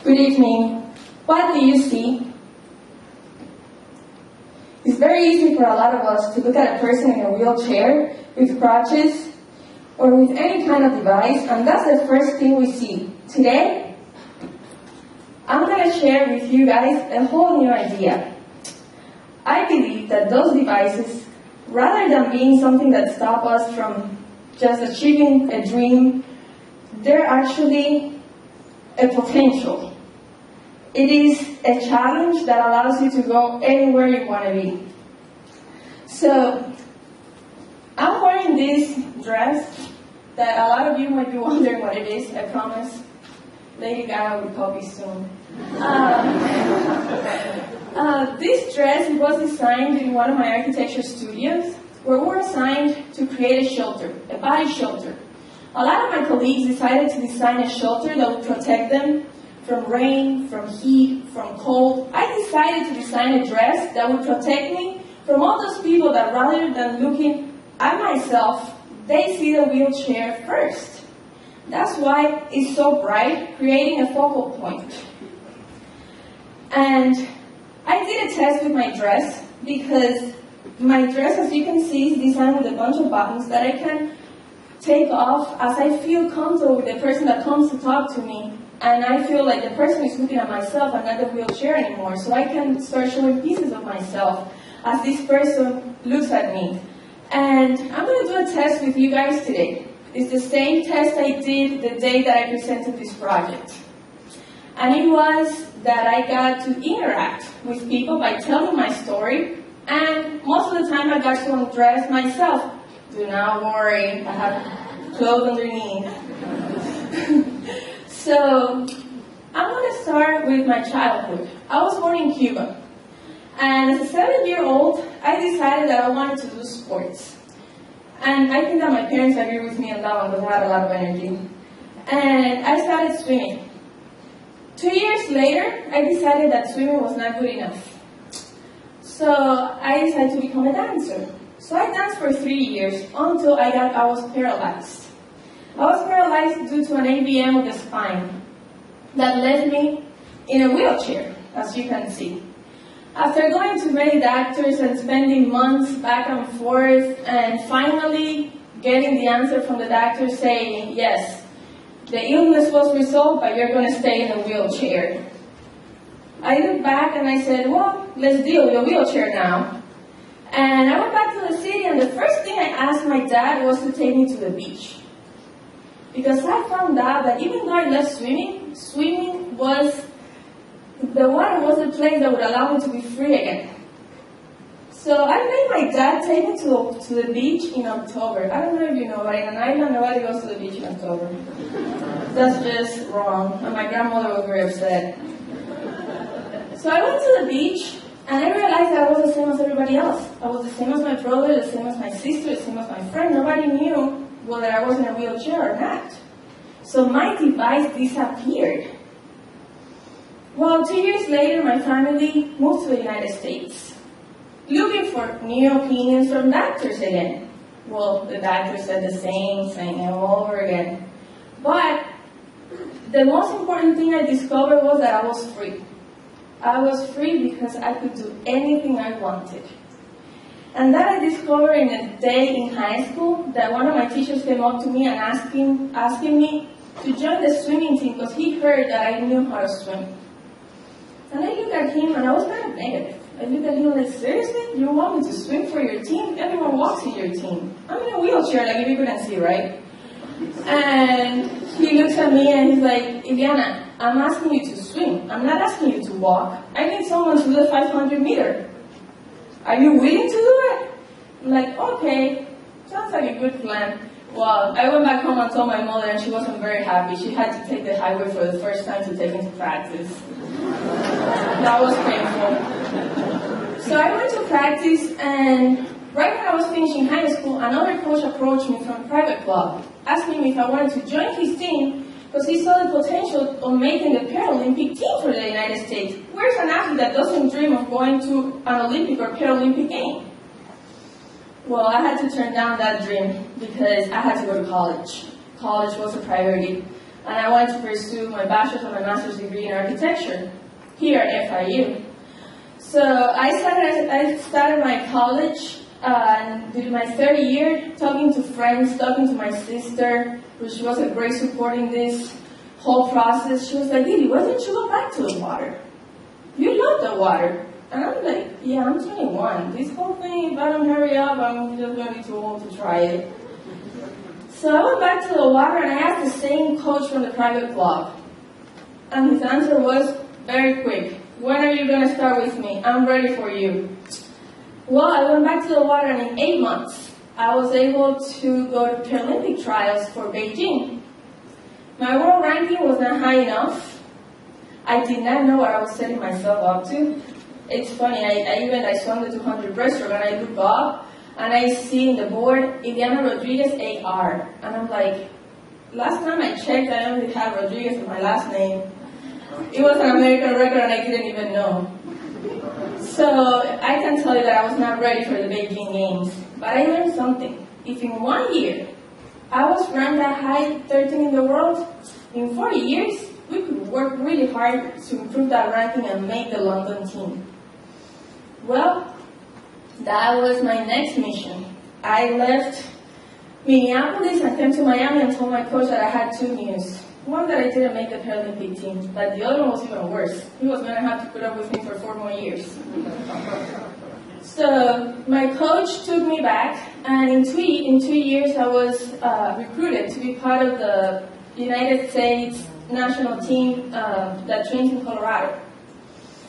Good evening. What do you see? It's very easy for a lot of us to look at a person in a wheelchair with crutches or with any kind of device, and that's the first thing we see. Today, I'm going to share with you guys a whole new idea. I believe that those devices, rather than being something that stops us from just achieving a dream, they're actually a potential. It is a challenge that allows you to go anywhere you want to be. So, I'm wearing this dress that a lot of you might be wondering what it is, I promise. Lady Gaga will copy soon. This dress was designed in one of my architecture studios, where we were assigned to create a shelter, a body shelter. A lot of my colleagues decided to design a shelter that would protect them from rain, from heat, from cold. I decided to design a dress that would protect me from all those people that, rather than looking at myself, they see the wheelchair first. That's why it's so bright, creating a focal point. And I did a test with my dress, because my dress, as you can see, is designed with a bunch of buttons that I can take off as I feel comfortable with the person that comes to talk to me. And I feel like the person is looking at myself and not the wheelchair anymore. So I can start showing pieces of myself as this person looks at me. And I'm going to do a test with you guys today. It's the same test I did the day that I presented this project. And it was that I got to interact with people by telling my story. And most of the time I got to undress myself. Do not worry, I have clothes underneath. So, I'm going to start with my childhood. I was born in Cuba. And as a 7-year-old, I decided that I wanted to do sports. And I think that my parents agree with me on that one, because I had a lot of energy. And I started swimming. 2 years later, I decided that swimming was not good enough. So, I decided to become a dancer. So I danced for 3 years until I was paralyzed. I was paralyzed due to an AVM of the spine that left me in a wheelchair, as you can see. After going to many doctors and spending months back and forth, and finally getting the answer from the doctor saying, yes, the illness was resolved, but you're going to stay in a wheelchair. I looked back and I said, well, let's deal with a wheelchair now. And I went back to the city, and the first thing I asked my dad was to take me to the beach. Because I found out that even though I left swimming, the water was the place that would allow me to be free again. So I made my dad take me to the beach in October. I don't know if you know, but in an island, nobody goes to the beach in October. That's just wrong, and my grandmother was very upset. So I went to the beach, and I realized that I was the same as everybody else. I was the same as my brother, the same as my sister, the same as my friend. Nobody knew whether I was in a wheelchair or not. So my device disappeared. Well, 2 years later, my family moved to the United States, looking for new opinions from doctors again. Well, the doctor said the same thing all over again. But the most important thing I discovered was that I was free. I was free because I could do anything I wanted. And that I discovered in a day in high school, that one of my teachers came up to me and asking me to join the swimming team because he heard that I knew how to swim. And I looked at him and I was kind of negative. I looked at him like, seriously? You want me to swim for your team? Everyone walks in your team. I'm in a wheelchair, like if you couldn't see, right? And he looks at me and he's like, Ileana, I'm asking you to swim. I'm not asking you to walk. I need someone to do the 500 meter. Are you willing to do it? I'm like, okay, sounds like a good plan. Well, I went back home and told my mother, and she wasn't very happy. She had to take the highway for the first time to take me to practice. That was painful. So I went to practice, and right when I was finishing high school, another coach approached me from a private club, asking me if I wanted to join his team because he saw the potential of making the Paralympic team for the United States. Where's an athlete that doesn't dream of going to an Olympic or Paralympic game? Well, I had to turn down that dream because I had to go to college. College was a priority. and I wanted to pursue my bachelor's and my master's degree in architecture here at FIU. So I started my college and did my third year, talking to friends, talking to my sister, which was a great support in this whole process. She was like, Didi, why don't you go back to the water? You love the water. And I'm like, yeah, I'm 21. This whole thing, if I don't hurry up, I'm just going to be too old to try it. So I went back to the water and I asked the same coach from the private club. And his answer was very quick. When are you going to start with me? I'm ready for you. Well, I went back to the water and in 8 months, I was able to go to Paralympic trials for Beijing. My world ranking was not high enough. I did not know what I was setting myself up to. It's funny, I swam the 200 breaststroke and I look up and I see in the board, Ileana Rodriguez, AR. And I'm like, last time I checked, I only had Rodriguez in my last name. It was an American record and I didn't even know. So I can tell you that I was not ready for the Beijing Games. But I learned something. If in 1 year, I was ranked that high, 13 in the world, in 40 years, we could work really hard to improve that ranking and make the London team. Well, that was my next mission. I left Minneapolis and came to Miami and told my coach that I had 2 news. One, that I didn't make the Paralympic team, but the other one was even worse. He was going to have to put up with me for 4 more years. So my coach took me back, and in 2 years I was recruited to be part of the United States national team that trains in Colorado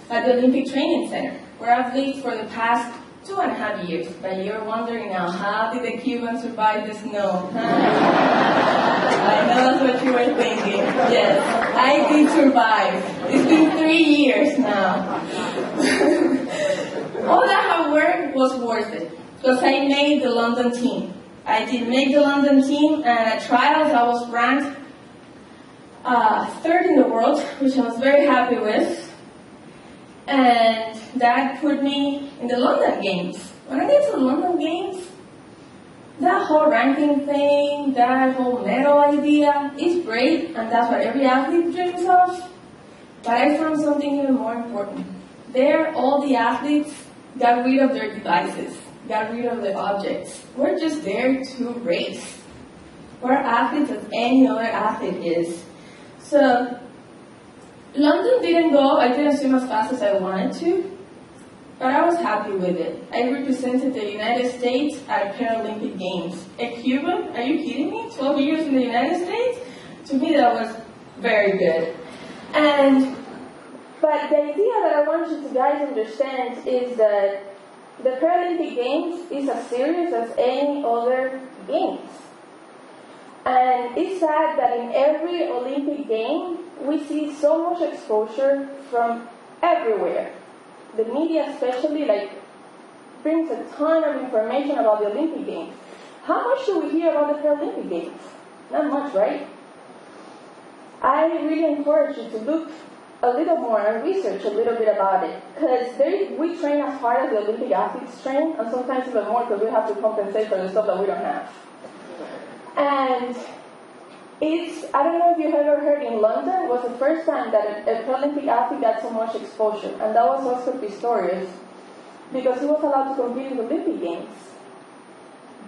at the Olympic Training Center, where I've lived for the past 2.5 years. But you're wondering now, how did the Cubans survive the snow? I know that's what you were thinking. Yes, I did survive. It's been 3 years now. All that hard work was worth it, because I made the London team. I did make the London team, and at trials I was ranked 3rd in the world, which I was very happy with. And that put me in the London Games. When I get to the London Games, that whole ranking thing, that whole medal idea is great, and that's what every athlete dreams of. But I found something even more important. There, all the athletes got rid of their devices, got rid of the objects. We're just there to race. We're athletes as any other athlete is. So, London I didn't swim as fast as I wanted to, but I was happy with it. I represented the United States at Paralympic Games. A Cuban? Are you kidding me? 12 years in the United States? To me, that was very good. But the idea that I want you guys to understand is that the Paralympic Games is as serious as any other games. And it's sad that in every Olympic game, we see so much exposure from everywhere. The media especially, brings a ton of information about the Olympic Games. How much do we hear about the Paralympic Games? Not much, right? I really encourage you to look a little more and research a little bit about it, because we train as hard as the Olympic athletes train, and sometimes even more, because we have to compensate for the stuff that we don't have. And I don't know if you've ever heard, in London, was the first time that a Paralympic athlete got so much exposure, and that was Oscar Pistorius, because he was allowed to compete in the Olympic Games.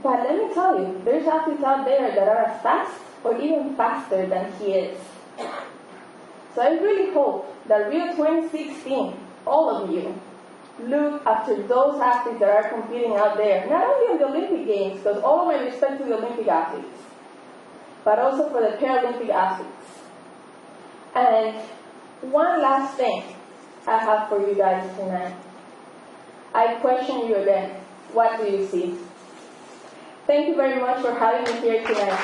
But let me tell you, there's athletes out there that are as fast or even faster than he is. So I really hope that Rio 2016, all of you, look after those athletes that are competing out there, not only in the Olympic Games, because all of my respect to the Olympic athletes, but also for the Paralympic athletes. And one last thing I have for you guys tonight. I question you again. What do you see? Thank you very much for having me here tonight.